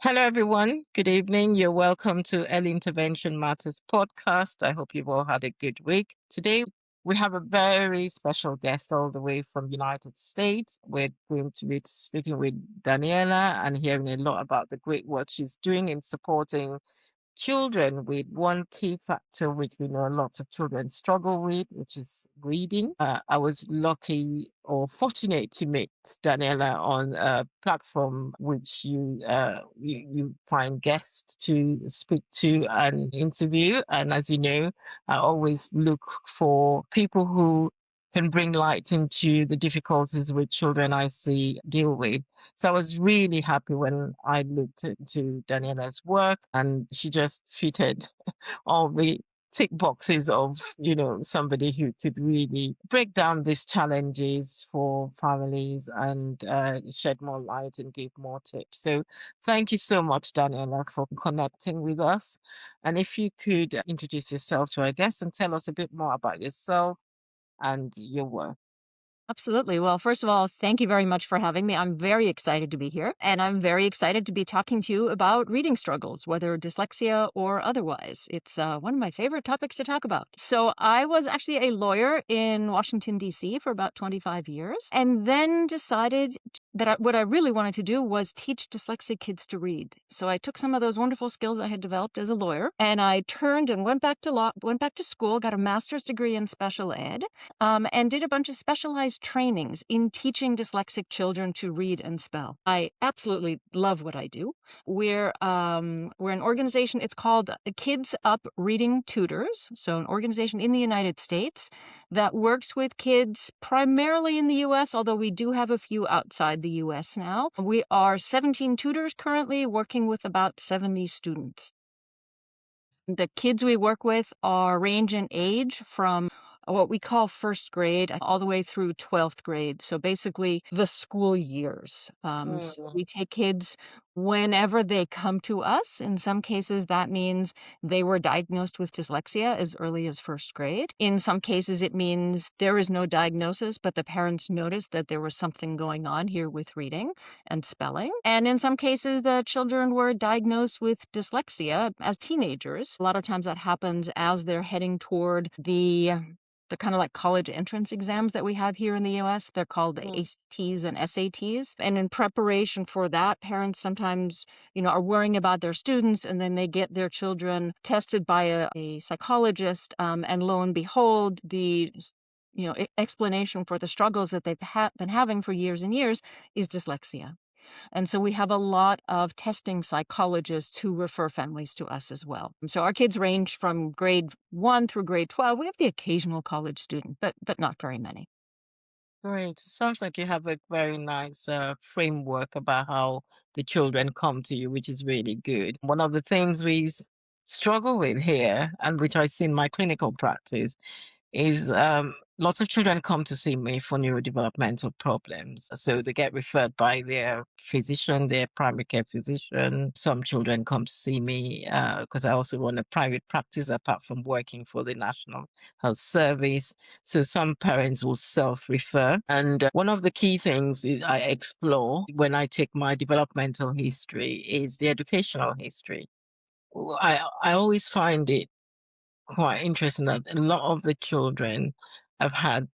Hello, everyone. Good evening. You're welcome to Early Intervention Matters podcast. I hope you've all had a good week. Today, we have a very special guest all the way from United States. We're going to be speaking with Daniela and hearing a lot about the great work she's doing in supporting children with one key factor which we know lots of children struggle with, which is reading. I was lucky or fortunate to meet Daniela on a platform which you find guests to speak to and interview. And as you know, I always look for people who can bring light into the difficulties which children I see deal with. So I was really happy when I looked into Daniela's work and she just fitted all the tick boxes of, somebody who could really break down these challenges for families and shed more light and give more tips. So thank you so much, Daniela, for connecting with us. And if you could introduce yourself to our guests and tell us a bit more about yourself and your work. Absolutely. Well, first of all, thank you very much for having me. I'm very excited to be here, and I'm very excited to be talking to you about reading struggles, whether dyslexia or otherwise. It's one of my favorite topics to talk about. So, I was actually a lawyer in Washington, D.C. for about 25 years, and then decided that what I really wanted to do was teach dyslexic kids to read. So, I took some of those wonderful skills I had developed as a lawyer, and I turned and went back to school, got a master's degree in special ed, and did a bunch of specialized trainings in teaching dyslexic children to read and spell. I absolutely love what I do. We're an organization. It's called Kids Up Reading Tutors, so an organization in the United States that works with kids primarily in the U.S., although we do have a few outside the U.S. now. We are 17 tutors currently working with about 70 students. The kids we work with are range in age from what we call first grade all the way through 12th grade. So basically the school years. So Mm. we take kids whenever they come to us. In some cases, that means they were diagnosed with dyslexia as early as first grade. In some cases, it means there is no diagnosis, but the parents noticed that there was something going on here with reading and spelling. And in some cases, the children were diagnosed with dyslexia as teenagers. A lot of times that happens as they're heading toward the kind of like college entrance exams that we have here in the US. They're called the Mm. ACTs and SATs. And in preparation for that, parents sometimes, are worrying about their students, and then they get their children tested by a psychologist. And lo and behold, the explanation for the struggles that they've been having for years and years is dyslexia. And so we have a lot of testing psychologists who refer families to us as well. So our kids range from grade 1 through grade 12. We have the occasional college student, but not very many. Great. Sounds like you have a very nice framework about how the children come to you, which is really good. One of the things we struggle with here, and which I see in my clinical practice, is lots of children come to see me for neurodevelopmental problems. So they get referred by their physician, their primary care physician. Some children come to see me because I also run a private practice apart from working for the National Health Service. So some parents will self-refer. And one of the key things I explore when I take my developmental history is the educational history. I always find it quite interesting that a lot of the children have had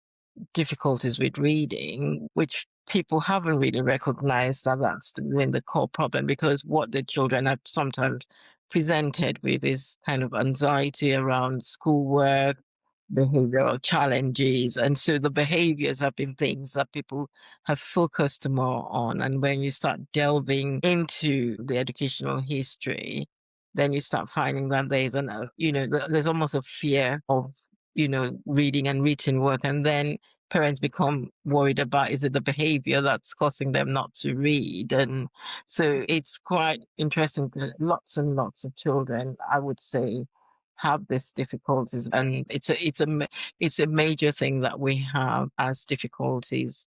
difficulties with reading, which people haven't really recognized that that's the core problem, because what the children have sometimes presented with is kind of anxiety around schoolwork, behavioral challenges. And so the behaviors have been things that people have focused more on. And when you start delving into the educational history, then you start finding that there's almost a fear of, reading and written work. And then parents become worried about, is it the behavior that's causing them not to read? And so it's quite interesting that lots and lots of children, I would say, have these difficulties, and it's a major thing that we have as difficulties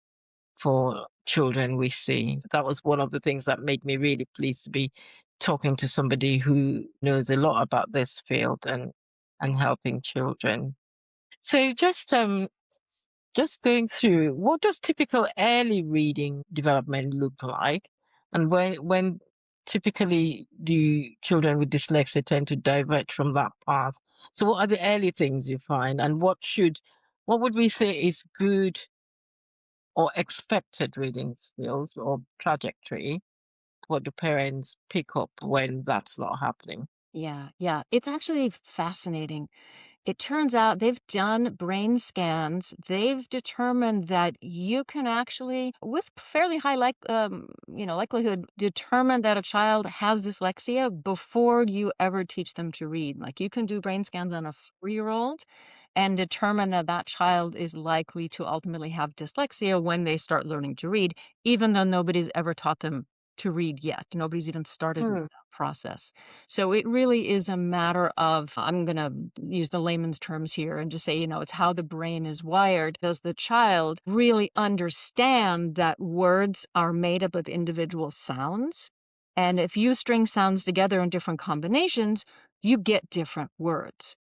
for children we see. That was one of the things that made me really pleased to be talking to somebody who knows a lot about this field and helping children. So just going through, what does typical early reading development look like? And when typically do children with dyslexia tend to divert from that path? So what are the early things you find, and what would we say is good or expected reading skills or trajectory for the parents pick up when that's not happening? Yeah, yeah. It's actually fascinating. It turns out they've done brain scans. They've determined that you can actually, with fairly high likelihood, determine that a child has dyslexia before you ever teach them to read. Like you can do brain scans on a 4-year-old and determine that that child is likely to ultimately have dyslexia when they start learning to read, even though nobody's ever taught them to read yet. Nobody's even started with Mm, that process. So it really is a matter of, I'm going to use the layman's terms here and just say, it's how the brain is wired. Does the child really understand that words are made up of individual sounds? And if you string sounds together in different combinations, you get different words.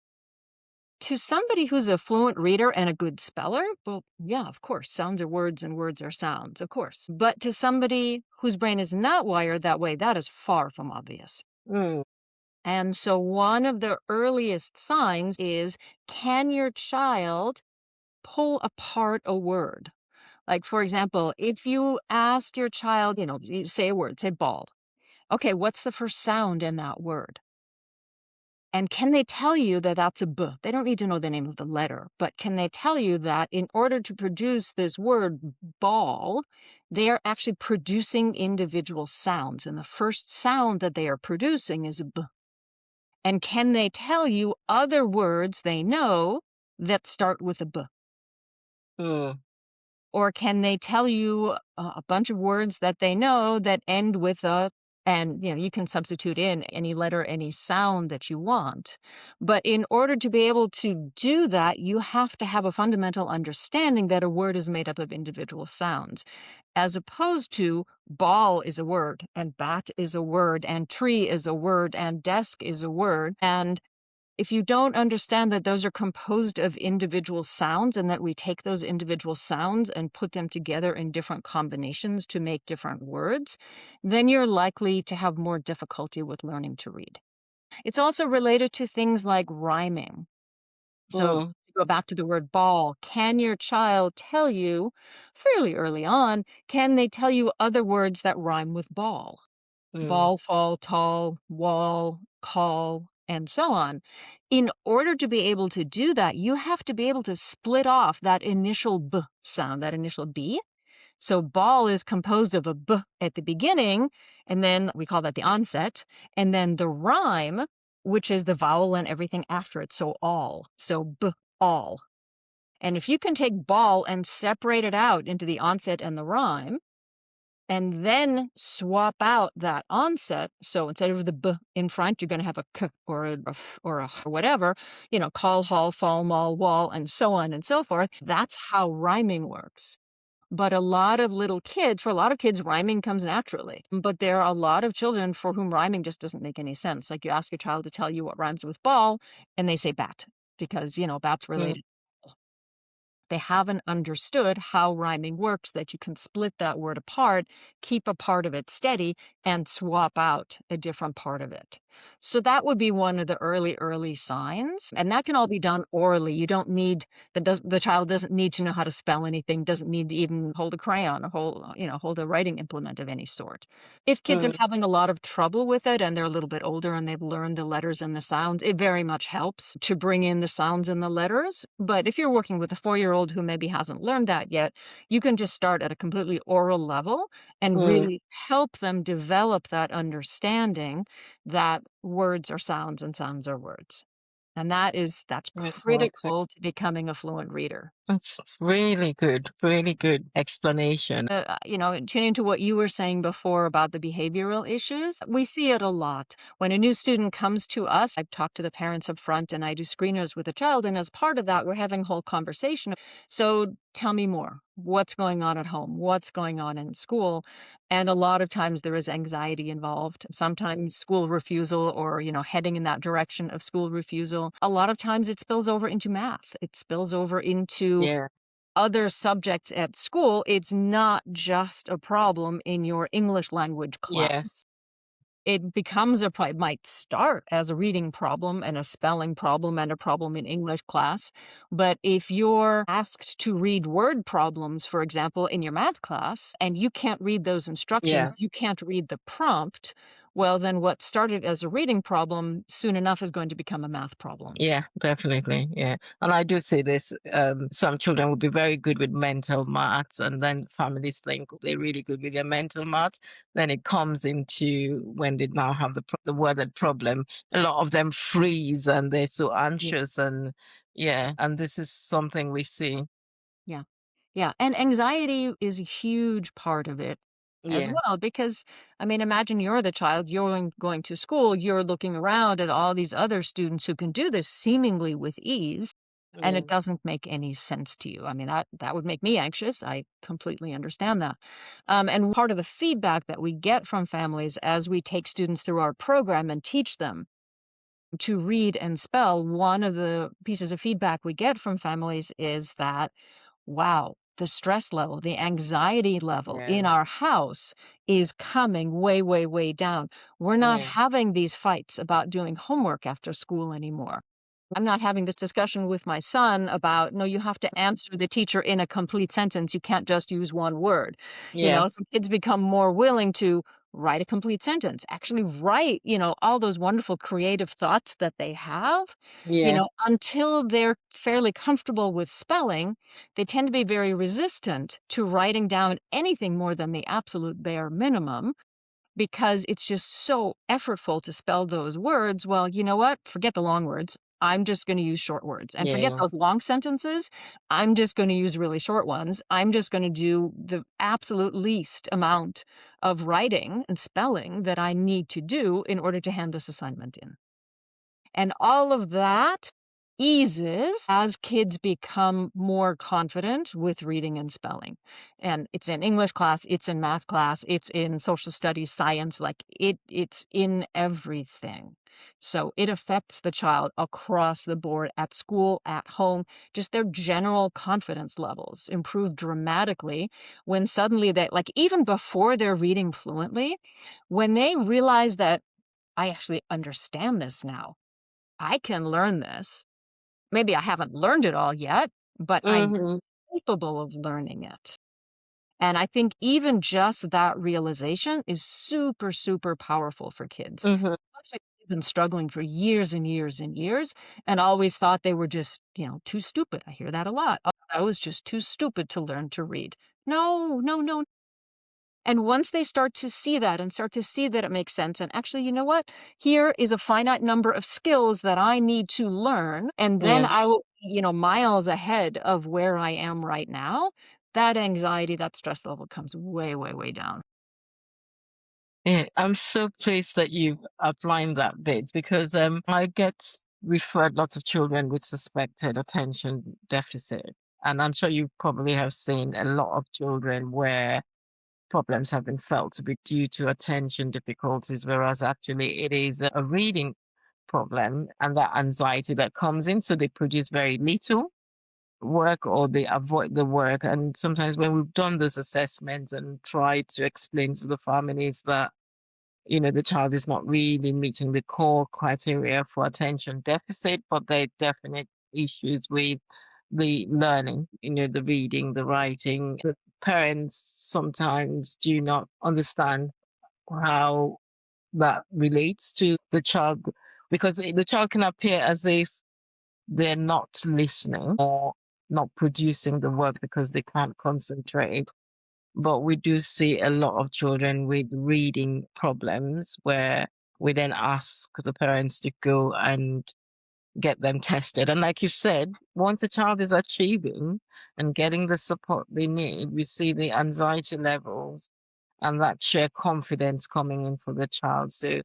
To somebody who's a fluent reader and a good speller, well, yeah, of course, sounds are words and words are sounds, of course. But to somebody whose brain is not wired that way, that is far from obvious. mm, And so one of the earliest signs is, can your child pull apart a word? Like, for example, if you ask your child, you say a word, say ball. Okay, what's the first sound in that word? And can they tell you that that's a B? They don't need to know the name of the letter, but can they tell you that in order to produce this word ball, they are actually producing individual sounds, and the first sound that they are producing is a B. And can they tell you other words they know that start with a B? mm, Or can they tell you a bunch of words that they know that end with a, and you can substitute in any letter, any sound that you want. But in order to be able to do that, you have to have a fundamental understanding that a word is made up of individual sounds, as opposed to ball is a word, and bat is a word, and tree is a word, and desk is a word. And if you don't understand that those are composed of individual sounds and that we take those individual sounds and put them together in different combinations to make different words, then you're likely to have more difficulty with learning to read. It's also related to things like rhyming. So, mm, to go back to the word ball, can your child tell you fairly early on, can they tell you other words that rhyme with ball? mm, Ball, fall, tall, wall, call, and so on. In order to be able to do that, you have to be able to split off that initial B sound, that initial B. So ball is composed of a B at the beginning, and then we call that the onset, and then the rhyme, which is the vowel and everything after it. So all. So B, all. And if you can take ball and separate it out into the onset and the rhyme, and then swap out that onset. So instead of the B in front, you're going to have a K or a F or a H or whatever, call, haul, fall, maul, wall, and so on and so forth. That's how rhyming works. But for a lot of kids, rhyming comes naturally. But there are a lot of children for whom rhyming just doesn't make any sense. Like you ask your child to tell you what rhymes with ball, and they say bat because, bat's mm, related. They haven't understood how rhyming works, that you can split that word apart, keep a part of it steady, and swap out a different part of it. So that would be one of the early signs. And that can all be done orally. You don't need, the child doesn't need to know how to spell anything, doesn't need to even hold a crayon or hold a writing implement of any sort. If kids are mm, having a lot of trouble with it and they're a little bit older and they've learned the letters and the sounds, it very much helps to bring in the sounds and the letters. But if you're working with a 4-year-old who maybe hasn't learned that yet, you can just start at a completely oral level and mm. really help them develop that understanding that words are sounds and sounds are words. And that's That's okay. critical to becoming a fluent reader. That's really good explanation. Tuning to what you were saying before about the behavioral issues, we see it a lot. When a new student comes to us, I've talked to the parents up front and I do screeners with a child. And as part of that, we're having a whole conversation. So tell me more. What's going on at home? What's going on in school? And a lot of times there is anxiety involved. Sometimes school refusal or, heading in that direction of school refusal. A lot of times it spills over into math. It spills over into Yeah. other subjects at school. It's not just a problem in your English language class. Yes. it becomes it might start as a reading problem and a spelling problem and a problem in English class. But if you're asked to read word problems, for example, in your math class, and you can't read those Yeah. instructions, you can't read the prompt, well, then what started as a reading problem soon enough is going to become a math problem. Yeah, definitely. Yeah. And I do see this. Some children will be very good with mental maths, and then families think they're really good with their mental maths. Then it comes into when they now have the worded problem. A lot of them freeze and they're so Yeah. anxious. And yeah, and this is something we see. Yeah. Yeah, and anxiety is a huge part of it as Yeah. well because, I mean, imagine you're the child, you're going to school, you're looking around at all these other students who can do this seemingly with ease, and Yeah. it doesn't make any sense to you. I mean, that would make me anxious. I completely understand that. And part of the feedback that we get from families as we take students through our program and teach them to read and spell, one of the pieces of feedback we get from families is that, wow, the stress level, the anxiety level Yeah. in our house is coming way, way, way down. We're not Yeah. having these fights about doing homework after school anymore. I'm not having this discussion with my son about, no, you have to answer the teacher in a complete sentence. You can't just use one word. Yeah. So kids become more willing to write a complete sentence, actually write, all those wonderful creative thoughts that they have, Yeah. until they're fairly comfortable with spelling, they tend to be very resistant to writing down anything more than the absolute bare minimum because it's just so effortful to spell those words. Well, you know what? Forget the long words. I'm just going to use short words. And forget Yeah. those long sentences. I'm just going to use really short ones. I'm just going to do the absolute least amount of writing and spelling that I need to do in order to hand this assignment in. And all of that eases as kids become more confident with reading and spelling. And it's in English class, it's in math class, it's in social studies, science, like it's in everything. So it affects the child across the board at school, at home, just their general confidence levels improve dramatically when suddenly they, like, even before they're reading fluently, when they realize that I actually understand this now. I can learn this. Maybe I haven't learned it all yet, but I'm Mm-hmm. capable of learning it. And I think even just that realization is super, super powerful for kids. Mm-hmm. Especially if they've been struggling for years and years and years and always thought they were just, too stupid. I hear that a lot. "Oh, I was just too stupid to learn to read." No, no, no. And once they start to see that and start to see that it makes sense, and actually, you know what? Here is a finite number of skills that I need to learn, and then Yeah. I will, miles ahead of where I am right now. That anxiety, that stress level comes way, way, way down. Yeah, I'm so pleased that you've outlined that bit because I get referred lots of children with suspected attention deficit. And I'm sure you probably have seen a lot of children where problems have been felt to be due to attention difficulties, whereas actually it is a reading problem and that anxiety that comes in. So they produce very little work or they avoid the work. And sometimes when we've done those assessments and tried to explain to the families that the child is not really meeting the core criteria for attention deficit, but there are definite issues with the learning, the reading, the writing. The parents sometimes do not understand how that relates to the child because the child can appear as if they're not listening or not producing the work because they can't concentrate, but we do see a lot of children with reading problems where we then ask the parents to go and get them tested. And like you said, once a child is achieving and getting the support they need, we see the anxiety levels and that sheer confidence coming in for the child. So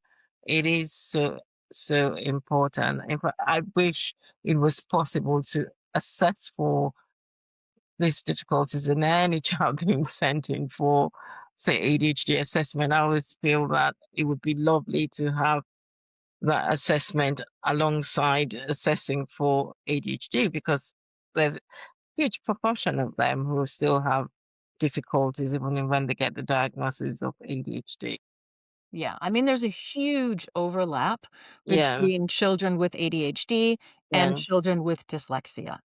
it is so, so important. In fact, I wish it was possible to assess for these difficulties in any child being sent in for, say, ADHD assessment. I always feel that it would be lovely to have that assessment alongside assessing for ADHD because there's a huge proportion of them who still have difficulties even when they get the diagnosis of ADHD. Yeah. I mean, there's a huge overlap Yeah, between children with ADHD and yeah, children with dyslexia.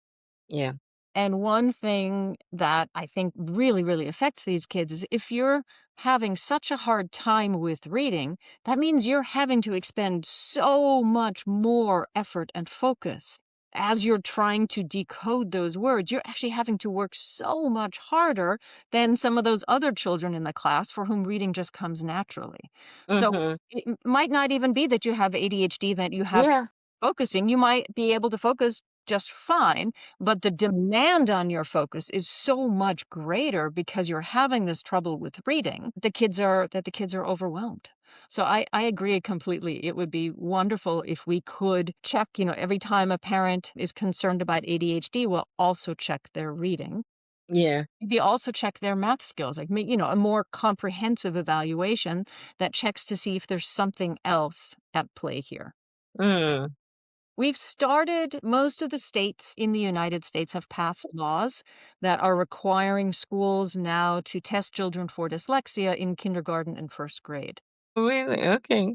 yeah. And one thing that I think really, really affects these kids is if you're having such a hard time with reading, that means you're having to expend so much more effort and focus as you're trying to decode those words. You're actually having to work so much harder than some of those other children in the class for whom reading just comes naturally. So Mhm. it might not even be that you have ADHD, that you have Yeah, focusing. You might be able to focus just fine, but the demand on your focus is so much greater because you're having this trouble with reading. The kids are overwhelmed. So I agree completely. It would be wonderful if we could check, every time a parent is concerned about ADHD, we'll also check their reading. yeah. Maybe also check their math skills, like a more comprehensive evaluation that checks to see if there's something else at play here. Mm. We've started most of the states in the United States have passed laws that are requiring schools now to test children for dyslexia in kindergarten and first grade. Really? Okay.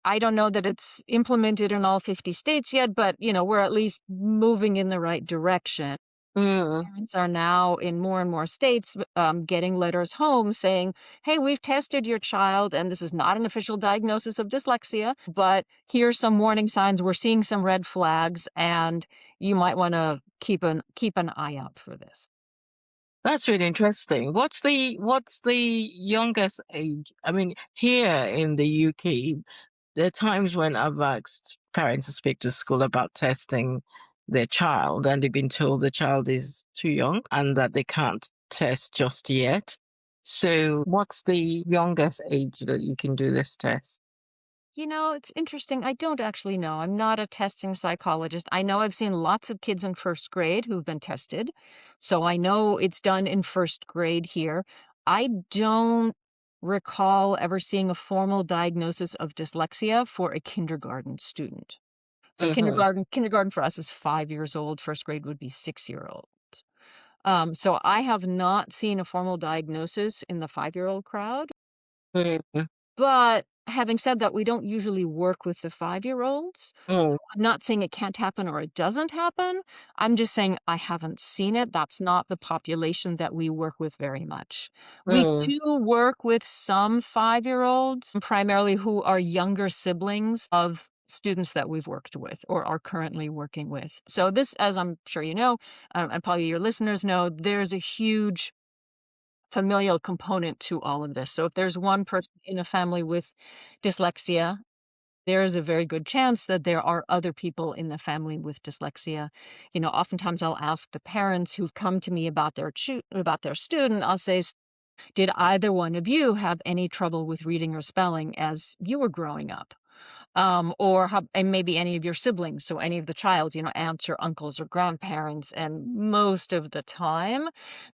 I don't know that it's implemented in all 50 states yet, but we're at least moving in the right direction. Mm. Parents are now in more and more states getting letters home saying, "Hey, we've tested your child, and this is not an official diagnosis of dyslexia, but here's some warning signs. We're seeing some red flags, and you might want to keep an eye out for this." That's really interesting. What's the youngest age? I mean, here in the UK, there are times when I've asked parents to speak to school about testing their child, and they've been told the child is too young and that they can't test just yet. So, what's the youngest age that you can do this test? It's interesting. I don't actually know. I'm not a testing psychologist. I know I've seen lots of kids in first grade who've been tested. So I know it's done in first grade here. I don't recall ever seeing a formal diagnosis of dyslexia for a kindergarten student. So Hmm. kindergarten for us is 5 years old. First grade would be 6 year old. So I have not seen a formal diagnosis in the 5-year-old crowd. Hmm. But having said that, we don't usually work with the 5-year-olds, so Mm. I'm not saying it can't happen or it doesn't happen. I'm just saying I haven't seen it. That's not the population that we work with very much. We Mm. do work with some 5-year-olds, primarily who are younger siblings of students that we've worked with or are currently working with. So this, as I'm sure you know, and probably your listeners know, there's a huge familial component to all of this. So if there's one person in a family with dyslexia, there is a very good chance that there are other people in the family with dyslexia. Oftentimes I'll ask the parents who've come to me about their student. I'll say, "Did either one of you have any trouble with reading or spelling as you were growing up?" Or how, and maybe any of your siblings, so any of the child, aunts or uncles or grandparents, and most of the time,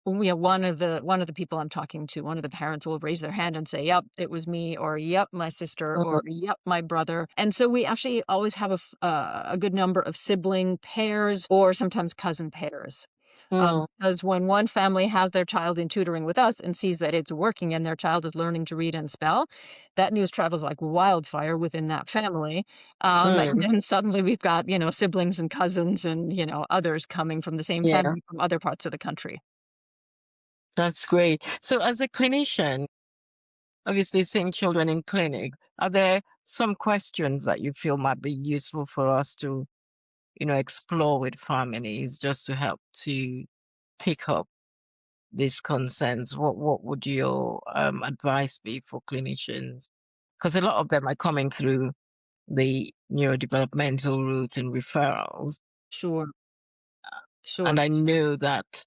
one of the people I'm talking to, one of the parents will raise their hand and say, "Yep, it was me," or "Yep, my sister," Mm. or "Yep, my brother." And so we actually always have a good number of sibling pairs or sometimes cousin pairs. Mm. Because when one family has their child in tutoring with us and sees that it's working and their child is learning to read and spell, that news travels like wildfire within that family. And Mm. then suddenly we've got, siblings and cousins and, others coming from the same Yeah, family from other parts of the country. that's great. So, as a clinician, obviously seeing children in clinic, are there some questions that you feel might be useful for us to, explore with families just to help to pick up these concerns? What would your advice be for clinicians? Because a lot of them are coming through the neurodevelopmental route and referrals. Sure, sure. And I know that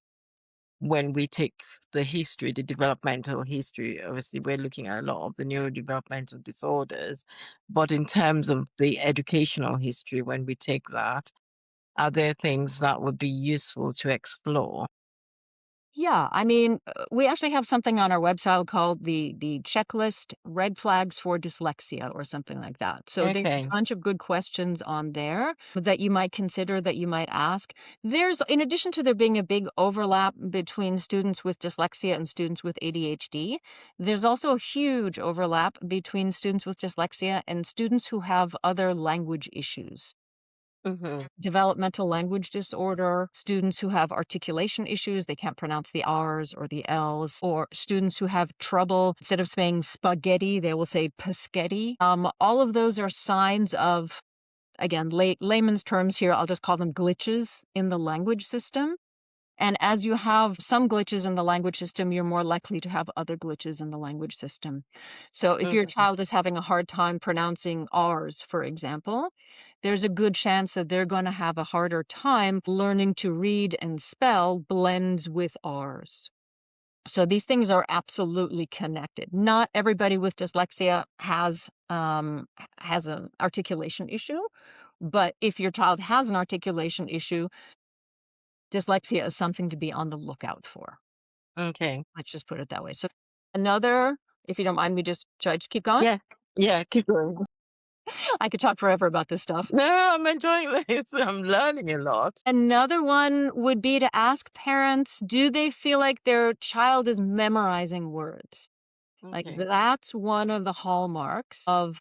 when we take the history, the developmental history, obviously we're looking at a lot of the neurodevelopmental disorders. But in terms of the educational history, when we take that, are there things that would be useful to explore? Yeah, I mean, we actually have something on our website called the checklist red flags for dyslexia or something like that. So there's a Okay. bunch of good questions on there that you might consider, that you might ask. There's, in addition to there being a big overlap between students with dyslexia and students with ADHD, there's also a huge overlap between students with dyslexia and students who have other language issues. Mhm. Developmental language disorder, students who have articulation issues, they can't pronounce the R's or the L's, or students who have trouble, instead of saying spaghetti, they will say paschetti. All of those are signs of, again, layman's terms here, I'll just call them glitches in the language system. And as you have some glitches in the language system, you're more likely to have other glitches in the language system. So if your Mhm. child is having a hard time pronouncing R's, for example, there's a good chance that they're going to have a harder time learning to read and spell blends with R's. So these things are absolutely connected. Not everybody with dyslexia has an articulation issue, but if your child has an articulation issue, dyslexia is something to be on the lookout for. Okay. Let's just put it that way. So another, if you don't mind me should I just keep going? Yeah. Yeah, keep going. I could talk forever about this stuff. No, I'm enjoying this. I'm learning a lot. Another one would be to ask parents, do they feel like their child is memorizing words? Like Okay. that's one of the hallmarks of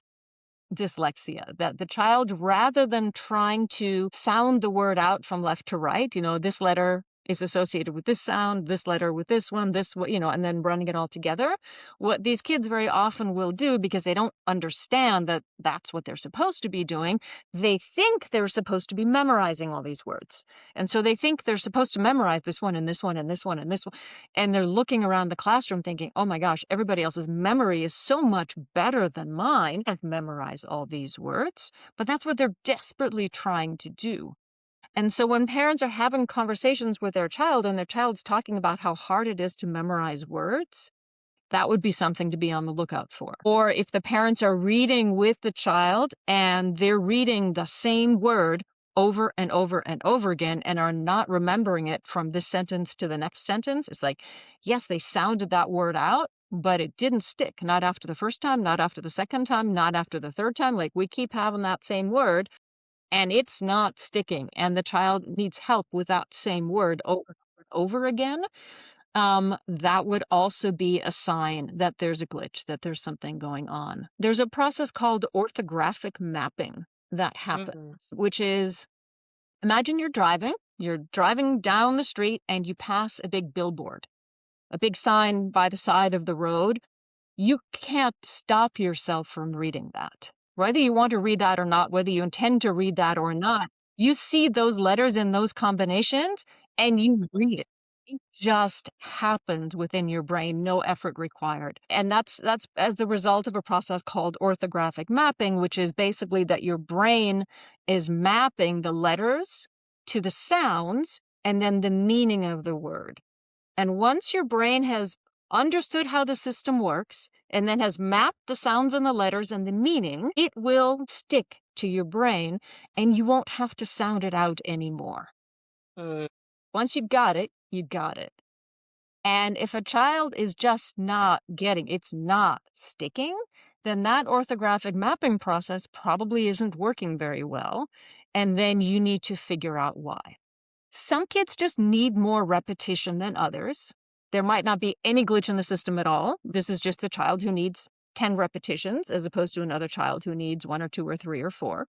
dyslexia, that the child, rather than trying to sound the word out from left to right, this letter is associated with this sound, this letter with this one, and then running it all together. What these kids very often will do, because they don't understand that that's what they're supposed to be doing, they think they're supposed to be memorizing all these words. And so they think they're supposed to memorize this one and this one and this one and this one. And they're looking around the classroom thinking, oh my gosh, everybody else's memory is so much better than mine. I can't memorize all these words. But that's what they're desperately trying to do. And so when parents are having conversations with their child and their child's talking about how hard it is to memorize words, that would be something to be on the lookout for. Or if the parents are reading with the child and they're reading the same word over and over and over again and are not remembering it from this sentence to the next sentence, it's like, yes, they sounded that word out, but it didn't stick. Not after the first time, not after the second time, not after the third time. Like, we keep having that same word and it's not sticking. And the child needs help with that same word over and over again. That would also be a sign that there's a glitch, that there's something going on. There's a process called orthographic mapping that happens, Mhm. which is, imagine you're driving down the street and you pass a big billboard, a big sign by the side of the road. You can't stop yourself from reading that. Whether you want to read that or not, whether you intend to read that or not, you see those letters in those combinations and you read it. It just happens within your brain, no effort required. And that's as the result of a process called orthographic mapping, which is basically that your brain is mapping the letters to the sounds and then the meaning of the word. And once your brain has understood how the system works and then has mapped the sounds and the letters and the meaning, it will stick to your brain and you won't have to sound it out anymore. Mm. Once you've got it, you got it. And if a child is just not getting, it's not sticking, then that orthographic mapping process probably isn't working very well. And then you need to figure out why. Some kids just need more repetition than others. There might not be any glitch in the system at all. This is just a child who needs 10 repetitions as opposed to another child who needs one or two or three or four.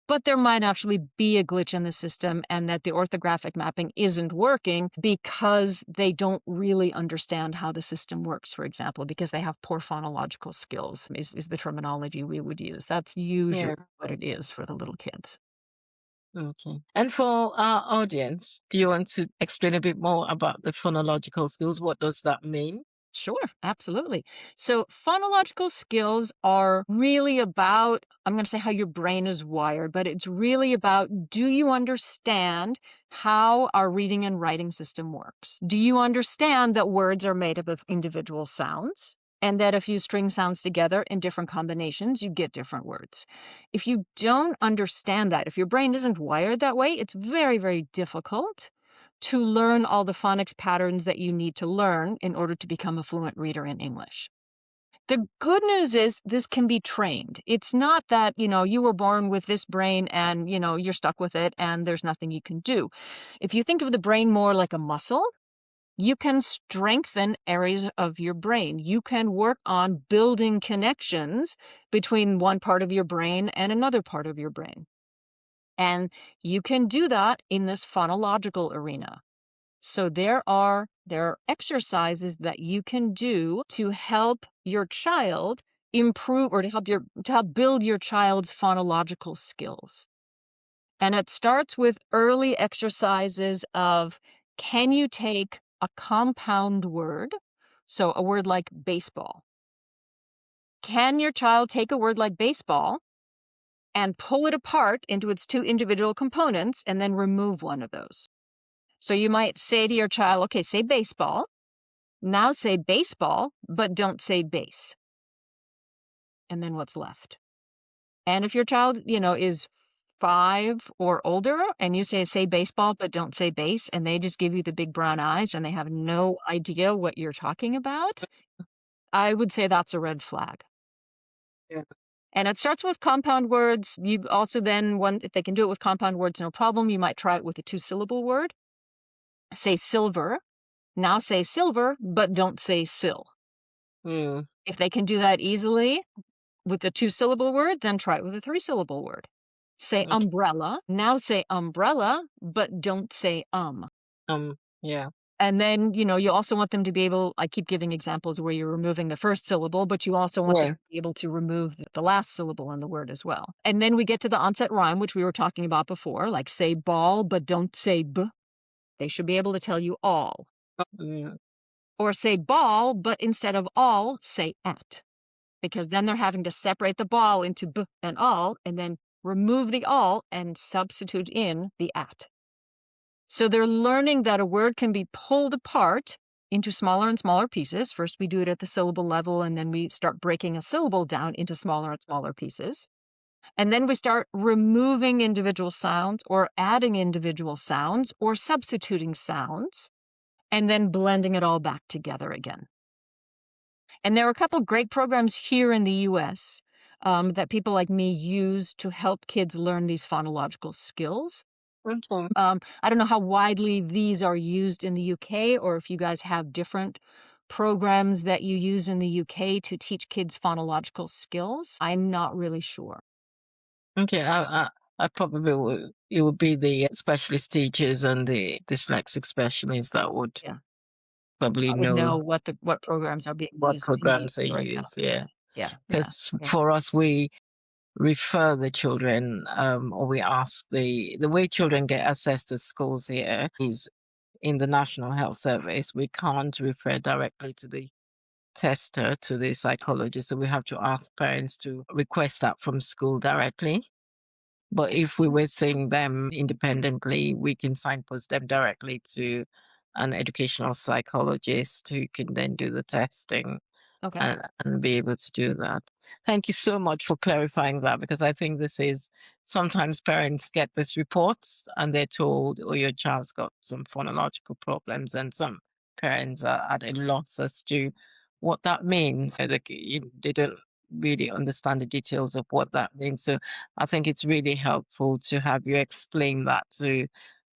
But there might actually be a glitch in the system and that the orthographic mapping isn't working because they don't really understand how the system works, for example, because they have poor phonological skills, is the terminology we would use. That's usually Yeah. what it is for the little kids. Okay. And for our audience, do you want to explain a bit more about the phonological skills? What does that mean? Sure, absolutely. So, phonological skills are really about, I'm going to say how your brain is wired, but it's really about, do you understand how our reading and writing system works? Do you understand that words are made up of individual sounds? And that if you string sounds together in different combinations, you get different words. If you don't understand that, if your brain isn't wired that way, it's very, very difficult to learn all the phonics patterns that you need to learn in order to become a fluent reader in English. The good news is this can be trained. It's not that, you were born with this brain and, you're stuck with it and there's nothing you can do. If you think of the brain more like a muscle, you can strengthen areas of your brain. You can work on building connections between one part of your brain and another part of your brain. And you can do that in this phonological arena. So there are exercises that you can do to help your child improve, or to help build your child's phonological skills. And it starts with early exercises of, can you take a compound word? So a word like baseball. Can your child take a word like baseball and pull it apart into its two individual components and then remove one of those? So you might say to your child, okay, say baseball. Now say baseball, but don't say base. And then what's left? And if your child, is 5 or older and you say baseball, but don't say base, and they just give you the big brown eyes and they have no idea what you're talking about, I would say that's a red flag. Yeah. And it starts with compound words. You also then, if they can do it with compound words, no problem. You might try it with a 2-syllable word. Say silver. Now say silver, but don't say sill. Mm. If they can do that easily with a 2-syllable word, then try it with a 3-syllable word. Say Okay. umbrella. Now say umbrella, but don't say Yeah. And then, you also want them to be able, I keep giving examples where you're removing the first syllable, but you also want them Yeah. to be able to remove the last syllable in the word as well. And then we get to the onset rhyme, which we were talking about before, like say ball, but don't say b. They should be able to tell you all. Mm. Or say ball, but instead of all, say at. Because then they're having to separate the ball into b and all, and then remove the all and substitute in the at. So they're learning that a word can be pulled apart into smaller and smaller pieces. First, we do it at the syllable level, and then we start breaking a syllable down into smaller and smaller pieces. And then we start removing individual sounds or adding individual sounds or substituting sounds, and then blending it all back together again. And there are a couple great programs here in the US that people like me use to help kids learn these phonological skills. Okay. I don't know how widely these are used in the UK, or if you guys have different programs that you use in the UK to teach kids phonological skills. I'm not really sure. Okay. I probably would. It would be the specialist teachers and the dyslexic specialists that would Yeah, probably I would know know what programs are being what used in the programs they UK right now. use. Yeah. Yeah, yeah, Because yeah. for us, we refer the children, or we ask the way children get assessed at schools here is in the National Health Service. We can't refer directly to the tester, to the psychologist. So we have to ask parents to request that from school directly. But if we were seeing them independently, we can signpost them directly to an educational psychologist who can then do the testing Okay. and be able to do that. Thank you so much for clarifying that, because I think this is sometimes parents get these reports and they're told, oh, your child's got some phonological problems, and some parents are at a loss as to what that means. So they don't really understand the details of what that means. So I think it's really helpful to have you explain that to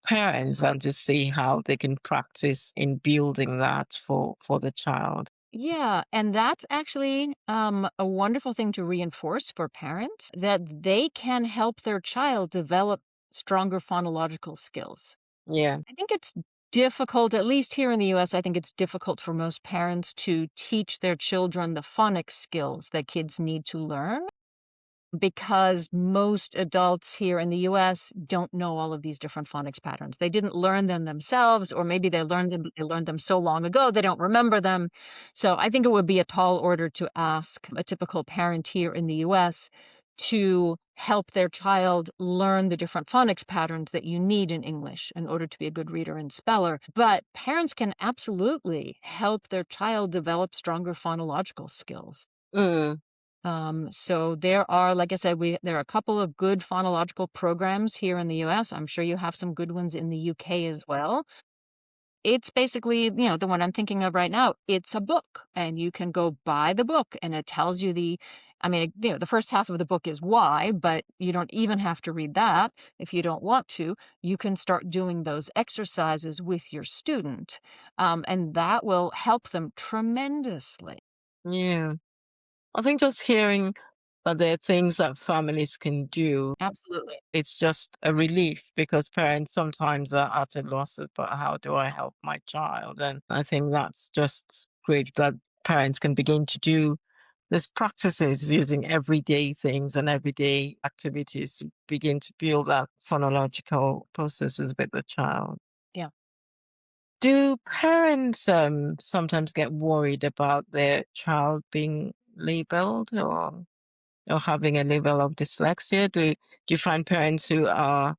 parents and to see how they can practice in building that for the child. Yeah, and that's actually a wonderful thing to reinforce for parents, that they can help their child develop stronger phonological skills. Yeah. I think it's difficult, at least here in the US, I think it's difficult for most parents to teach their children the phonics skills that kids need to learn, because most adults here in the US don't know all of these different phonics patterns. They didn't learn them themselves, or maybe they learned them so long ago they don't remember them. So I think it would be a tall order to ask a typical parent here in the US to help their child learn the different phonics patterns that you need in English in order to be a good reader and speller. But parents can absolutely help their child develop stronger phonological skills. Mm. So there are, like I said, there are a couple of good phonological programs here in the US. I'm sure you have some good ones in the UK as well. It's basically, the one I'm thinking of right now, it's a book, and you can go buy the book, and it tells you the first half of the book is why, but you don't even have to read that if you don't want to. You can start doing those exercises with your student, and that will help them tremendously. Yeah. I think just hearing that there are things that families can do, Absolutely. it's just a relief because parents sometimes are at a loss about how do I help my child? And I think that's just great that parents can begin to do these practices using everyday things and everyday activities to begin to build that phonological processes with the child. Yeah. Do parents sometimes get worried about their child being labeled or having a level of dyslexia? Do you find parents who are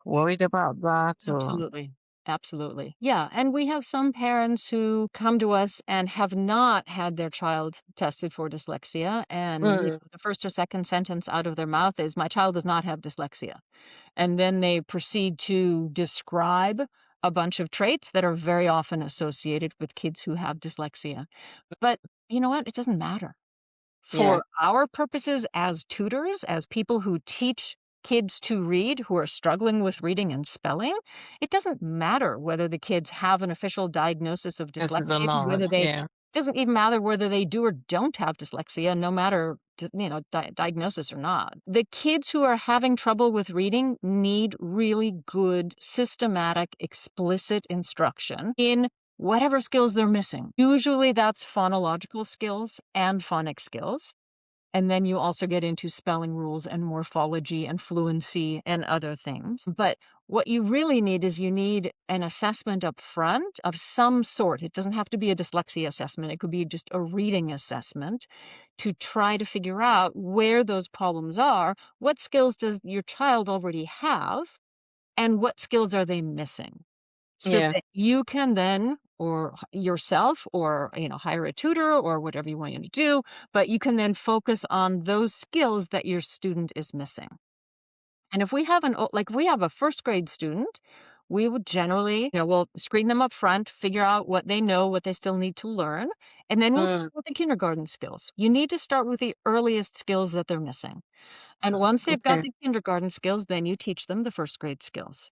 worried about that or Absolutely. Absolutely. Yeah. And we have some parents who come to us and have not had their child tested for dyslexia. And Mm, the first or second sentence out of their mouth is, "My child does not have dyslexia." And then they proceed to describe a bunch of traits that are very often associated with kids who have dyslexia. But you know what? It doesn't matter. yeah, For our purposes as tutors, as people who teach kids to read who are struggling with reading and spelling, it doesn't matter whether the kids have an official diagnosis of this is a dyslexia, knowledge. whether they Yeah. doesn't even matter whether they do or don't have dyslexia, no matter diagnosis or not. The kids who are having trouble with reading need really good, systematic, explicit instruction in whatever skills they're missing. Usually that's phonological skills and phonics skills. And then you also get into spelling rules and morphology and fluency and other things. But what you really need is you need an assessment up front of some sort. It doesn't have to be a dyslexia assessment, it could be just a reading assessment to try to figure out where those problems are. What skills does your child already have? And what skills are they missing? So Yeah. that you can then or yourself or, hire a tutor or whatever you want to do, but you can then focus on those skills that your student is missing. And if we have if we have a first grade student, we would generally, we'll screen them up front, figure out what they know, what they still need to learn, and then we'll Mm, start with the kindergarten skills. You need to start with the earliest skills that they're missing. And once they've got okay. the kindergarten skills, then you teach them the first grade skills.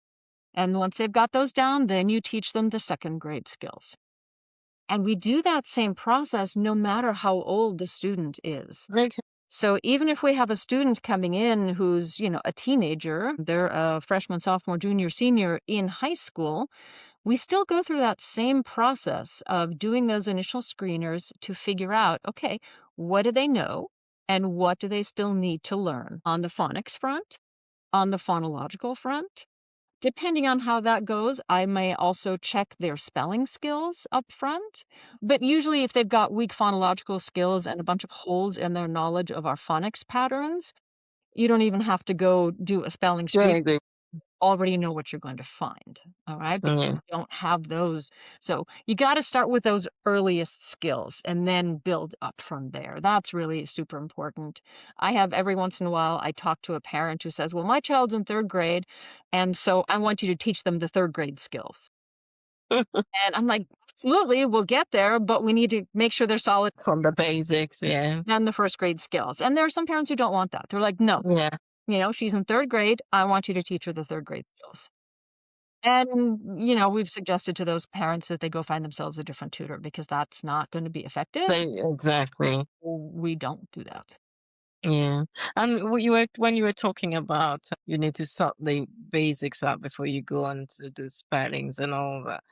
And once they've got those down, then you teach them the second grade skills. And we do that same process no matter how old the student is. Okay. So even if we have a student coming in who's, a teenager, they're a freshman, sophomore, junior, senior in high school, we still go through that same process of doing those initial screeners to figure out, okay, what do they know and what do they still need to learn on the phonics front, on the phonological front. Depending on how that goes, I may also check their spelling skills up front. But usually, if they've got weak phonological skills and a bunch of holes in their knowledge of our phonics patterns, you don't even have to go do a spelling screen. Very good. Already know what you're going to find. All right. Because Yeah. you don't have those. So you got to start with those earliest skills and then build up from there. That's really super important. I have every once in a while, I talk to a parent who says, "Well, my child's in third grade. And so I want you to teach them the third grade skills." And I'm like, absolutely, we'll get there, but we need to make sure they're solid From the basics, yeah. and the first grade skills. And there are some parents who don't want that. They're like, no, Yeah. she's in third grade. I want you to teach her the third grade skills. And, we've suggested to those parents that they go find themselves a different tutor because that's not going to be effective. They exactly. We don't do that. Yeah. And when you were talking about you need to sort the basics out before you go on to the spellings and all that.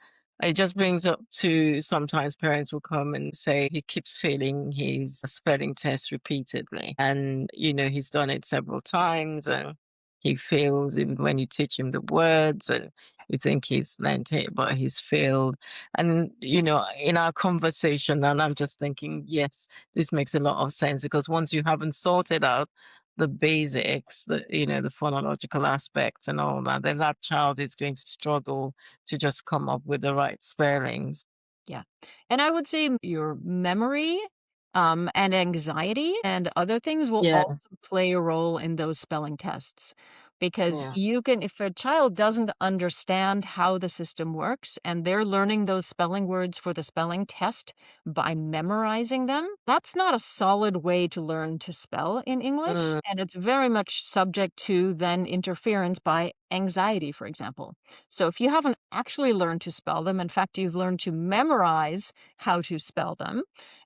It just brings up to sometimes parents will come and say he keeps failing his spelling test repeatedly. And, he's done it several times and he fails even when you teach him the words and you think he's learned it, but he's failed. And, in our conversation, and I'm just thinking, yes, this makes a lot of sense because once you haven't sorted out the basics, the phonological aspects and all that, then that child is going to struggle to just come up with the right spellings. Yeah. And I would say your memory And anxiety and other things will Yeah. also play a role in those spelling tests. Because Yeah. you can, if a child doesn't understand how the system works and they're learning those spelling words for the spelling test by memorizing them, that's not a solid way to learn to spell in English. Mm, And it's very much subject to then interference by anxiety, for example. So if you haven't actually learned to spell them, in fact, you've learned to memorize how to spell them,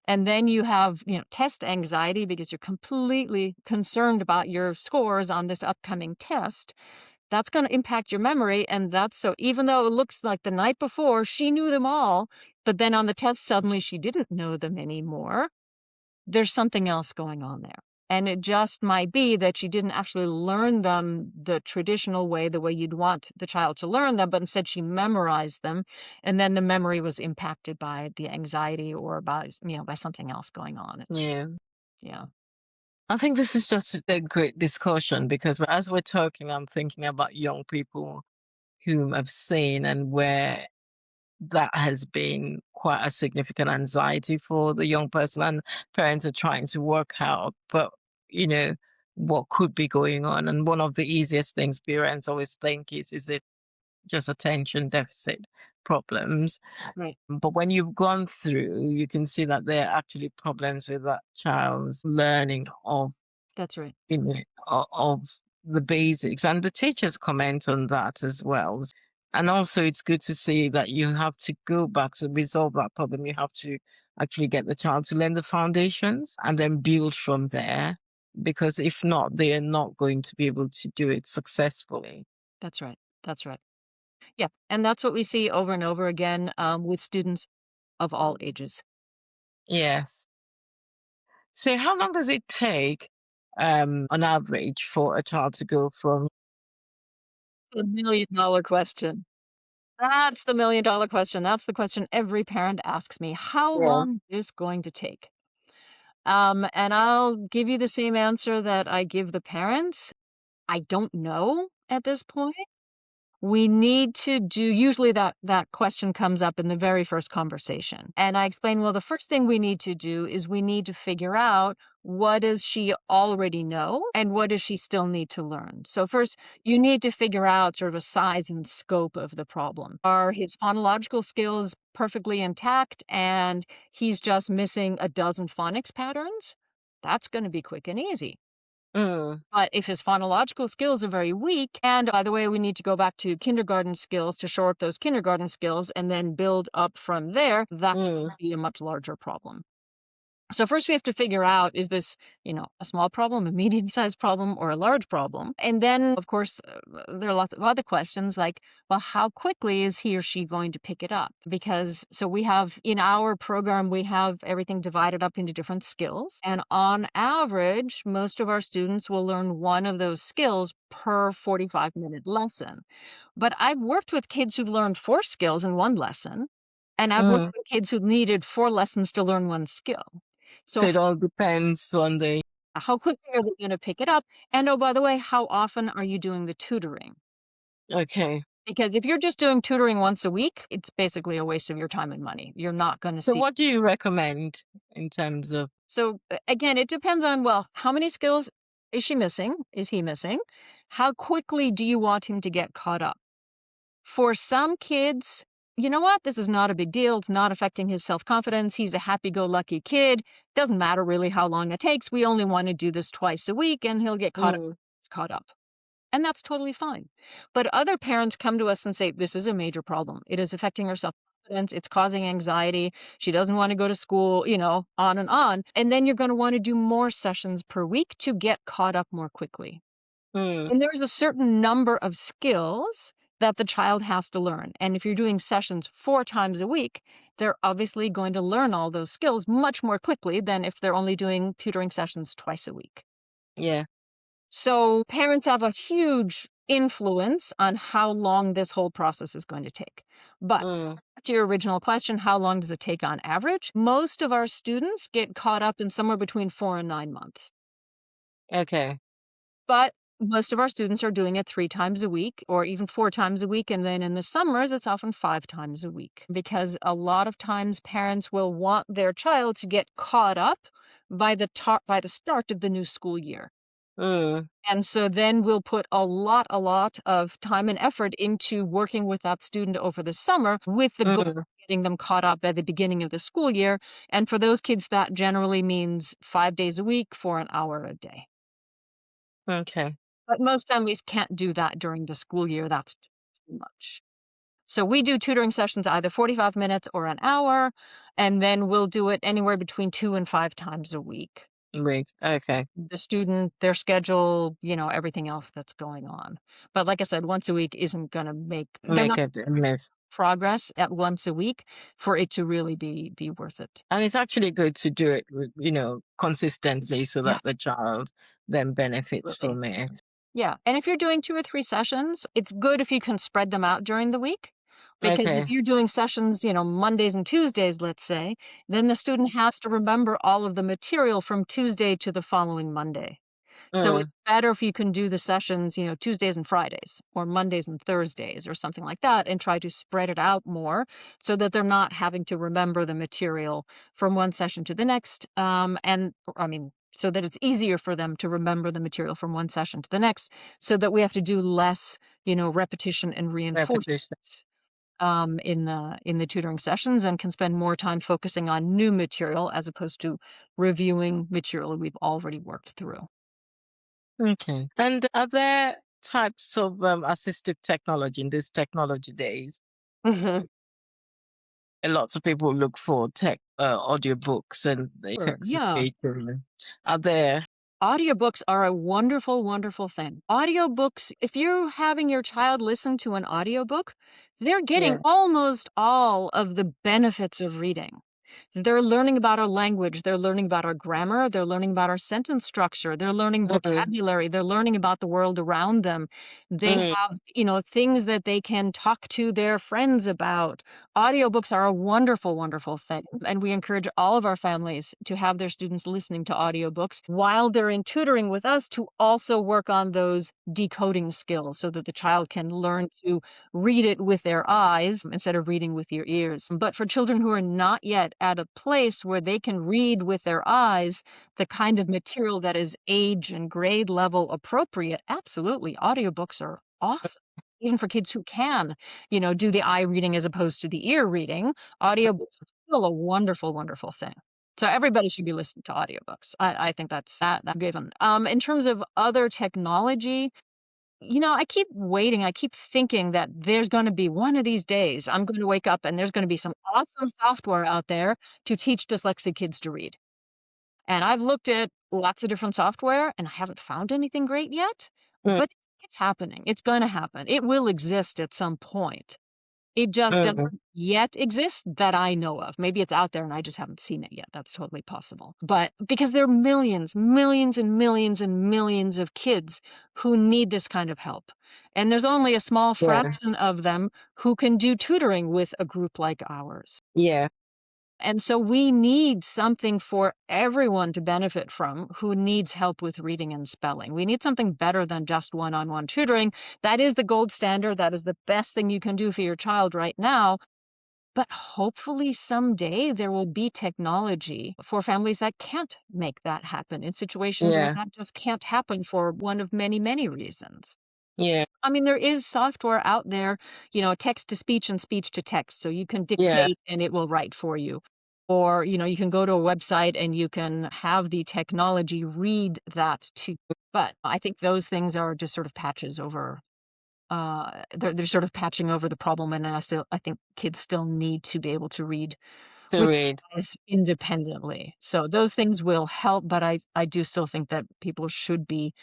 and then you have, test anxiety because you're completely concerned about your scores on this upcoming test. That's going to impact your memory. And that's so, even though it looks like the night before she knew them all, but then on the test, suddenly she didn't know them anymore. There's something else going on there. And it just might be that she didn't actually learn them the traditional way, the way you'd want the child to learn them, but instead she memorized them. And then the memory was impacted by the anxiety or by something else going on. yeah. Yeah, I think this is just a great discussion because as we're talking, I'm thinking about young people whom I've seen and where that has been quite a significant anxiety for the young person, and parents are trying to work out, but you know, what could be going on. And one of the easiest things parents always think is it just attention deficit problems? right. But when you've gone through, you can see that there are actually problems with that child's learning of, That's right. of the basics. And the teachers comment on that as well. And also, it's good to see that you have to go back to resolve that problem. You have to actually get the child to learn the foundations and then build from there. Because if not, they are not going to be able to do it successfully. That's right. That's right. Yeah. And that's what we see over and over again with students of all ages. Yes. So, how long does it take, on average, for a child to go from? The $1,000,000 question. That's the $1,000,000 question. That's the question every parent asks me. How Yeah. long is this going to take? And I'll give you the same answer that I give the parents. I don't know at this point. We need to do usually that question comes up in the very first conversation. And I explain, well, the first thing we need to do is we need to figure out what does she already know and what does she still need to learn. So first, you need to figure out sort of a size and scope of the problem. Are his phonological skills perfectly intact and he's just missing a dozen phonics patterns? That's going to be quick and easy. Mm, But if his phonological skills are very weak, and by the way, we need to go back to kindergarten skills to shore up those kindergarten skills and then build up from there, that's going mm, to be a much larger problem. So first we have to figure out, is this, a small problem, a medium-sized problem, or a large problem? And then, of course, there are lots of other questions like, well, how quickly is he or she going to pick it up? Because so we have in our program, we have everything divided up into different skills. And on average, most of our students will learn one of those skills per 45-minute lesson. But I've worked with kids who've learned 4 skills in 1 lesson, and I've worked mm. with kids who needed 4 lessons to learn 1 skill. So So it all depends on the. how quickly are they gonna pick it up? And, oh, by the way, how often are you doing the tutoring? Okay. Because if you're just doing tutoring once a week, it's basically a waste of your time and money. You're not gonna So see. what do you recommend in terms of? So, again, it depends on, well, how many skills is she missing? Is he missing? How quickly do you want him to get caught up? For some kids, you know what? This is not a big deal. It's not affecting his self confidence. He's a happy go lucky kid. Doesn't matter really how long it takes. We only want to do this twice a week and he'll get caught up. Mm, It's caught up. And that's totally fine. But other parents come to us and say, this is a major problem. It is affecting her self confidence. It's causing anxiety. She doesn't want to go to school, on and on. And then you're going to want to do more sessions per week to get caught up more quickly. mm, And there's a certain number of skills that the child has to learn. And if you're doing sessions 4 times a week, they're obviously going to learn all those skills much more quickly than if they're only doing tutoring sessions twice a week. yeah. So parents have a huge influence on how long this whole process is going to take. But Mm, to your original question, how long does it take on average? Most of our students get caught up in somewhere between 4 and 9 months. okay. But Most of our students are doing it 3 times a week or even 4 times a week, and then in the summers, it's often 5 times a week because a lot of times parents will want their child to get caught up by the start of the new school year. Mm, And so then we'll put a lot of time and effort into working with that student over the summer with the goal mm, of getting them caught up at the beginning of the school year. And for those kids, that generally means 5 days a week for an hour a day. okay. But most families can't do that during the school year. That's too much. So we do tutoring sessions either 45 minutes or an hour, and then we'll do it anywhere between 2 and 5 times a week. Wait, okay. The student, their schedule, everything else that's going on. But like I said, once a week isn't gonna make they're Make not it a mess. progress at once a week for it to really be worth it. And it's actually good to do it, consistently so Yeah, that the child then benefits absolutely. from it. Yeah, and if you're doing 2 or 3 sessions, it's good if you can spread them out during the week, because if Okay. you're doing sessions, Mondays and Tuesdays, let's say, then the student has to remember all of the material from Tuesday to the following Monday. So Mm, it's better if you can do the sessions, Tuesdays and Fridays or Mondays and Thursdays or something like that and try to spread it out more so that they're not having to remember the material from one session to the next. So that it's easier for them to remember the material from one session to the next so that we have to do less, repetition and reinforcement repetition. in the tutoring sessions and can spend more time focusing on new material as opposed to reviewing material we've already worked through. Okay. And are there types of assistive technology in these technology days? Mhm. Lots of people look for tech audiobooks and the Sure, text to yeah. speech. Are there? Audiobooks are a wonderful, wonderful thing. Audiobooks, if you're having your child listen to an audiobook, they're getting Yeah. almost all of the benefits of reading. They're learning about our language, they're learning about our grammar, they're learning about our sentence structure, they're learning Mm, vocabulary, they're learning about the world around them. They mm, have, things that they can talk to their friends about. Audiobooks are a wonderful, wonderful thing, and we encourage all of our families to have their students listening to audiobooks while they're in tutoring with us to also work on those decoding skills so that the child can learn to read it with their eyes instead of reading with your ears. But for children who are not yet at a place where they can read with their eyes the kind of material that is age and grade level appropriate, absolutely, audiobooks are awesome. Even for kids who can, do the eye reading as opposed to the ear reading, audiobooks are still a wonderful, wonderful thing. So everybody should be listening to audiobooks. I think that given. In terms of other technology, I keep waiting. I keep thinking that there's going to be one of these days I'm going to wake up and there's going to be some awesome software out there to teach dyslexic kids to read. And I've looked at lots of different software and I haven't found anything great yet, mm, but it's happening. It's going to happen. It will exist at some point. It just mm. doesn't yet exist that I know of. Maybe it's out there and I just haven't seen it yet. That's totally possible. But because there are millions, millions and millions and millions of kids who need this kind of help. And there's only a small Yeah. fraction of them who can do tutoring with a group like ours. Yeah. And so we need something for everyone to benefit from who needs help with reading and spelling. We need something better than just one-on-one tutoring. That is the gold standard. That is the best thing you can do for your child right now. But hopefully someday there will be technology for families that can't make that happen in situations where Yeah. that just can't happen for one of many, many reasons. Yeah. I mean, there is software out there, text to speech and speech to text. So you can Yeah. dictate and it will write for you. Or, you can go to a website and you can have the technology read that to. But I think those things are just sort of patches over. They're sort of patching over the problem, and I think kids still need to be able to read To with read. their eyes independently. So those things will help, but I do still think that people should be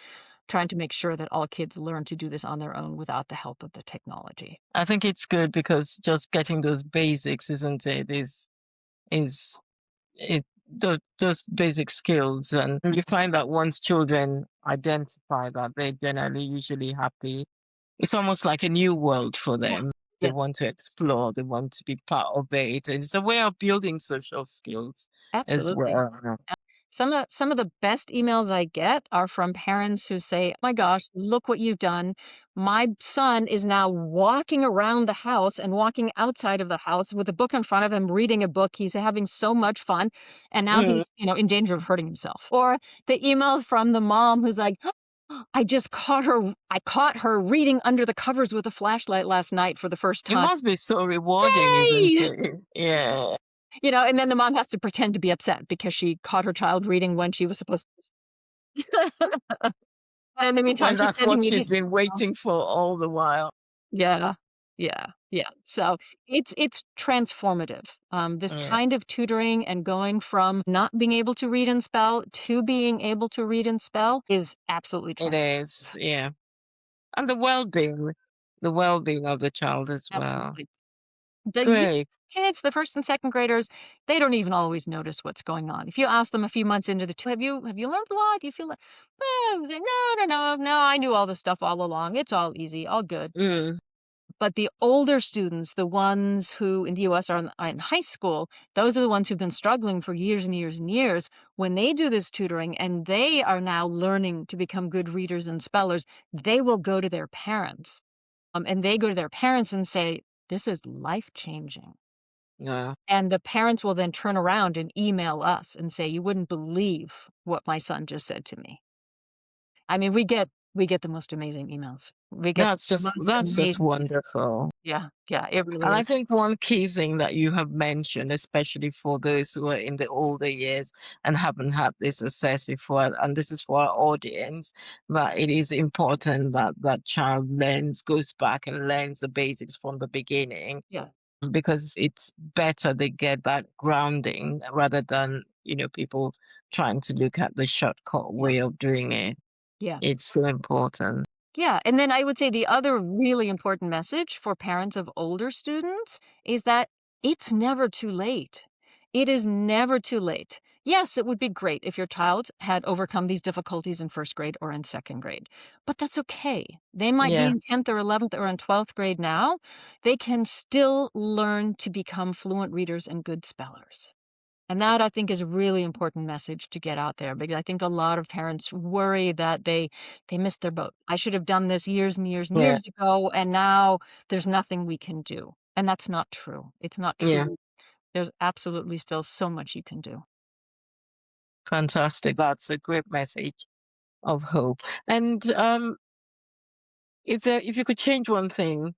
trying to make sure that all kids learn to do this on their own without the help of the technology. I think it's good because just getting those basics, isn't it, is it those basic skills, and you find that once children identify that, they're generally usually happy. It's almost like a new world for Yeah. them. They Yeah, want to explore, they want to be part of it. It's a way of building social skills as absolutely. well. Some of the best emails I get are from parents who say, "Oh my gosh, look what you've done. My son is now walking around the house and walking outside of the house with a book in front of him, reading a book. He's having so much fun, and now Mm. he's, in danger of hurting himself." Or the emails from the mom who's like, I caught her reading under the covers with a flashlight last night for the first It time." must be so rewarding, isn't Yay! it? Yeah. And then the mom has to pretend to be upset because she caught her child reading when she was supposed to. And in the meantime, When she's that's sending what me she's these been emails. waiting for all the while. Yeah. Yeah. Yeah. So it's transformative. This Yeah, kind of tutoring and going from not being able to read and spell to being able to read and spell is absolutely it is. transformative. Yeah. And the well-being of the child as well. Absolutely. The younger Great. kids, the first and second graders, they don't even always notice what's going on. If you ask them a few months into the have you learned a lot? Do you feel like, well, say, no, no, no, no, I knew all this stuff all along. It's all easy, all good. Mm. But the older students, the ones who in the US are in high school, those are the ones who've been struggling for years and years and years. When they do this tutoring and they are now learning to become good readers and spellers, they will go to their parents. And they go to their parents and say, "This is life changing." Yeah. And the parents will then turn around and email us and say, "You wouldn't believe what my son just said to me." I mean, we get the most amazing emails. We get That's the just most that's just amazing. wonderful. Yeah, yeah, it really And I is. think one key thing that you have mentioned, especially for those who are in the older years and haven't had this success before, and this is for our audience, that it is important that that child goes back and learns the basics from the beginning, Yeah, because it's better they get that grounding rather than, people trying to look at the shortcut yeah, way of doing it. yeah. It's so important. Yeah, and then I would say the other really important message for parents of older students is that it's never too late. It is never too late. Yes, it would be great if your child had overcome these difficulties in first grade or in second grade, but that's okay. They might be Yeah. in 10th or 11th or in 12th grade now. They can still learn to become fluent readers and good spellers. And that I think is a really important message to get out there because I think a lot of parents worry that they missed their boat. I should have done this years and years and Yeah. years ago, and now there's nothing we can do. And that's not true. It's not Yeah. true. There's absolutely still so much you can do. Fantastic. That's a great message of hope. And if you could change one thing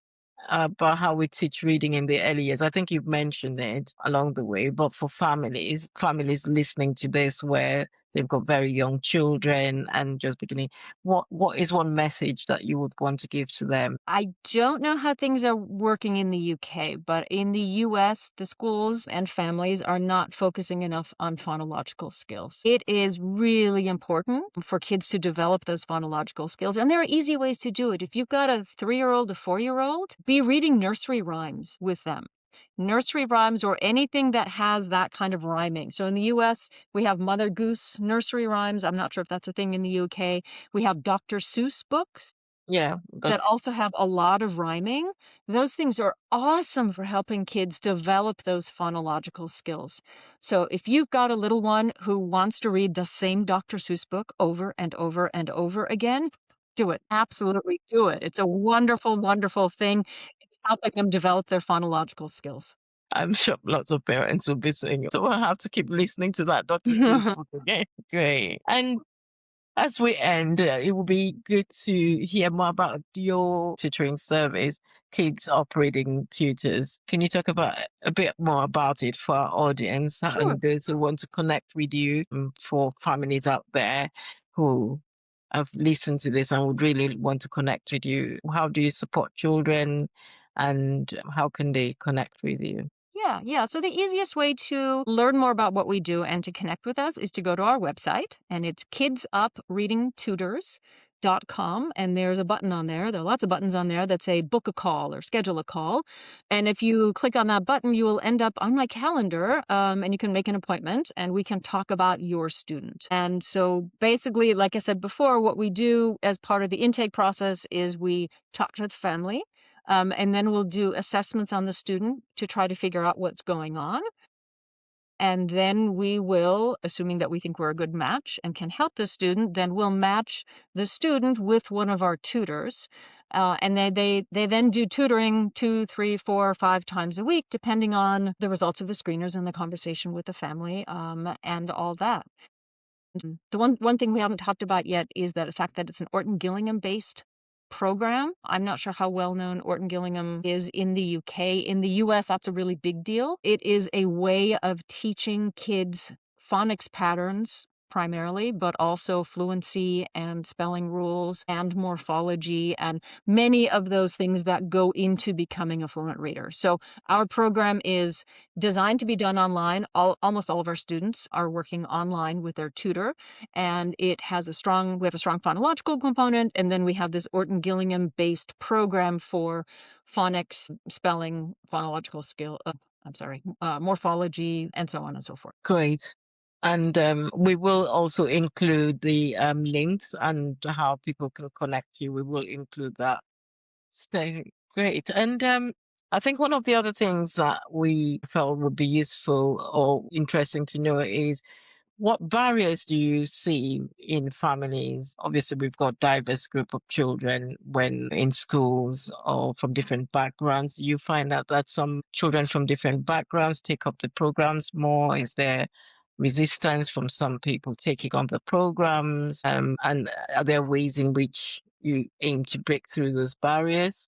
about how we teach reading in the early years, I think you've mentioned it along the way, but for families listening to this where they've got very young children and just beginning, what is one message that you would want to give to them? I don't know how things are working in the UK, but in the US, the schools and families are not focusing enough on phonological skills. It is really important for kids to develop those phonological skills, and there are easy ways to do it. If you've got a 3-year-old, a 4-year-old, be reading nursery rhymes with them. Nursery rhymes or anything that has that kind of rhyming. So in the US, we have Mother Goose nursery rhymes. I'm not sure if that's a thing in the UK. We have Dr. Seuss books Yeah, that that's also have a lot of rhyming. Those things are awesome for helping kids develop those phonological skills. So if you've got a little one who wants to read the same Dr. Seuss book over and over and over again, do it. Absolutely do it. It's a wonderful, wonderful thing. It's helping them develop their phonological skills. I'm sure lots of parents will be saying, so I have to keep listening to that Dr. Seuss book again. Great. And as we end, it would be good to hear more about your tutoring service, Kids Up Reading Tutors. Can you talk about a bit more about it for our audience Sure. and those who want to connect with you, for families out there who have listened to this and would really want to connect with you? How do you support children and how can they connect with you? Yeah, yeah. So the easiest way to learn more about what we do and to connect with us is to go to our website, and it's kidsupreadingtutors.com. And there's a button on there. There are lots of buttons on there that say book a call or schedule a call. And if you click on that button, you will end up on my calendar, and you can make an appointment and we can talk about your student. And so basically, like I said before, what we do as part of the intake process is we talk to the family, and then we'll do assessments on the student to try to figure out what's going on. And then we will, assuming that we think we're a good match and can help the student, then we'll match the student with one of our tutors. And they then do tutoring 2, 3, 4, 5 times a week, depending on the results of the screeners and the conversation with the family, and all that. The one thing we haven't talked about yet is that the fact that it's an Orton Gillingham-based program. I'm not sure how well known Orton Gillingham is in the UK. In the US, that's a really big deal. It is a way of teaching kids phonics patterns primarily, but also fluency and spelling rules and morphology and many of those things that go into becoming a fluent reader. So our program is designed to be done online. Almost all of our students are working online with their tutor, and we have a strong phonological component, and then we have this Orton Gillingham based program for phonics, spelling, phonological skill. Morphology, and so on and so forth. Great. And we will also include the links and how people can connect you. We will include that. So great. And I think one of the other things that we felt would be useful or interesting to know is what barriers do you see in families? Obviously, we've got diverse group of children when in schools or from different backgrounds. You find out that some children from different backgrounds take up the programs more. Is there resistance from some people taking on the programs? And are there ways in which you aim to break through those barriers?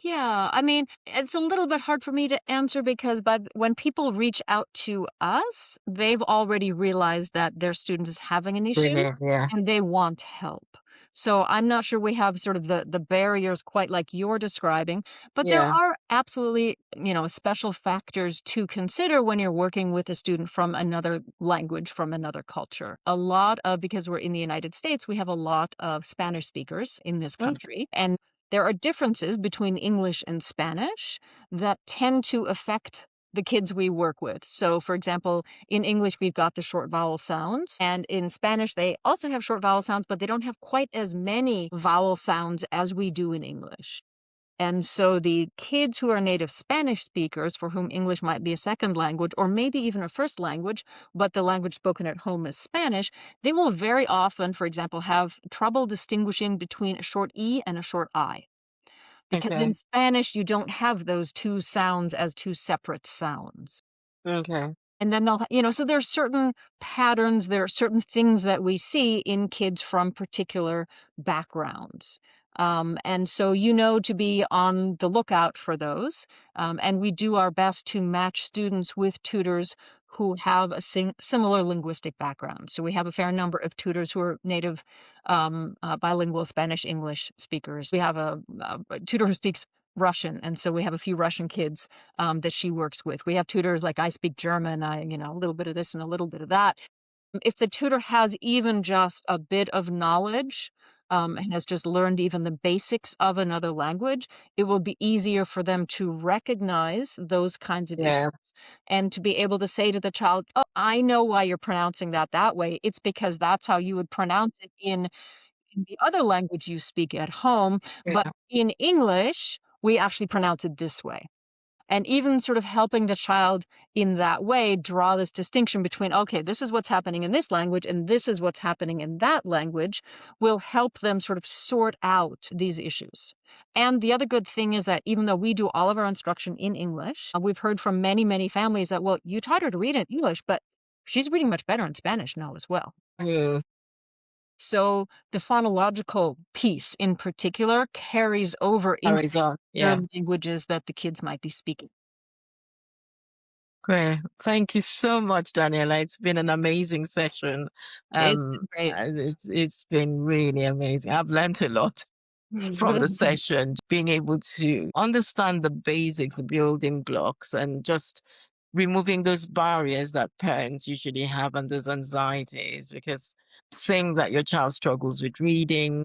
Yeah, I mean, it's a little bit hard for me to answer because when people reach out to us, they've already realized that their student is having an issue Brilliant. Yeah. and they want help. So I'm not sure we have sort of the barriers quite like you're describing, but there Yeah. are absolutely, special factors to consider when you're working with a student from another language, from another culture. Because we're in the United States, we have a lot of Spanish speakers in this Okay. country, and there are differences between English and Spanish that tend to affect the kids we work with. So, for example, in English, we've got the short vowel sounds, and in Spanish, they also have short vowel sounds, but they don't have quite as many vowel sounds as we do in English. And so the kids who are native Spanish speakers, for whom English might be a second language or maybe even a first language, but the language spoken at home is Spanish, they will very often, for example, have trouble distinguishing between a short E and a short I. Because in Okay. Spanish, you don't have those two sounds as two separate sounds. Okay. And then so there's certain patterns, there are certain things that we see in kids from particular backgrounds. And so to be on the lookout for those. And we do our best to match students with tutors who have a similar linguistic background. So we have a fair number of tutors who are native bilingual Spanish English speakers. We have a tutor who speaks Russian, and so we have a few Russian kids that she works with. We have tutors like I speak German, a little bit of this and a little bit of that. If the tutor has even just a bit of knowledge and has just learned even the basics of another language, it will be easier for them to recognize those kinds of issues Yeah. and to be able to say to the child, "Oh, I know why you're pronouncing that way. It's because that's how you would pronounce it in the other language you speak at home, but Yeah. in English, we actually pronounce it this way." And even sort of helping the child in that way draw this distinction between, okay, this is what's happening in this language and this is what's happening in that language will help them sort of sort out these issues. And the other good thing is that even though we do all of our instruction in English, we've heard from many, many families that, well, you taught her to read in English, but she's reading much better in Spanish now as well. Mm. So the phonological piece in particular carries over into Carries on. their Yeah. languages that the kids might be speaking. Great. Thank you so much, Daniela. It's been an amazing session. It's been great. It's been really amazing. I've learned a lot from the session, being able to understand the basics, the building blocks, and just removing those barriers that parents usually have and those anxieties. Because saying that your child struggles with reading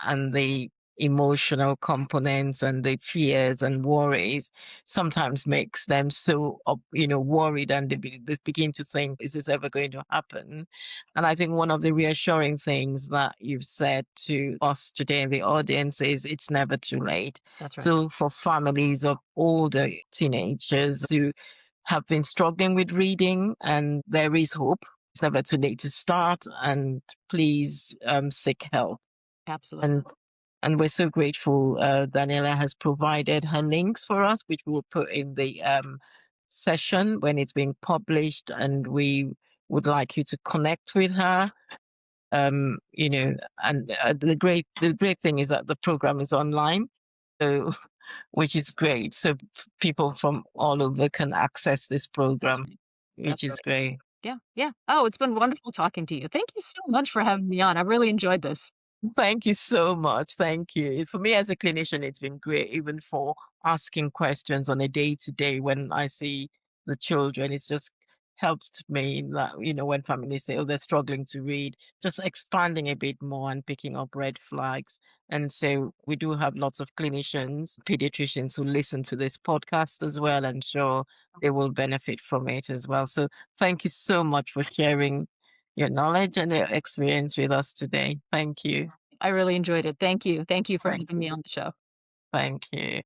and the emotional components and the fears and worries sometimes makes them so worried, and they begin to think, is this ever going to happen? And I think one of the reassuring things that you've said to us today in the audience is it's never too late. That's right. So for families of older teenagers to have been struggling with reading, and there is hope. It's never too late to start, and please seek help. Absolutely. And we're so grateful. Daniela has provided her links for us, which we will put in the session when it's being published, and we would like you to connect with her. And the great thing is that the program is online, so which is great. So people from all over can access this That's program, right. which That's is right. great. Yeah, yeah. Oh, it's been wonderful talking to you. Thank you so much for having me on. I really enjoyed this. Thank you so much. Thank you. For me as a clinician, it's been great, even for asking questions on a day to day when I see the children. It's just helped me in that, when families say, oh, they're struggling to read, just expanding a bit more and picking up red flags. And so we do have lots of clinicians, pediatricians who listen to this podcast as well. I'm sure they will benefit from it as well. So thank you so much for sharing your knowledge and your experience with us today. Thank you. I really enjoyed it. Thank you. Thank you for Thank having me on the show. thank you.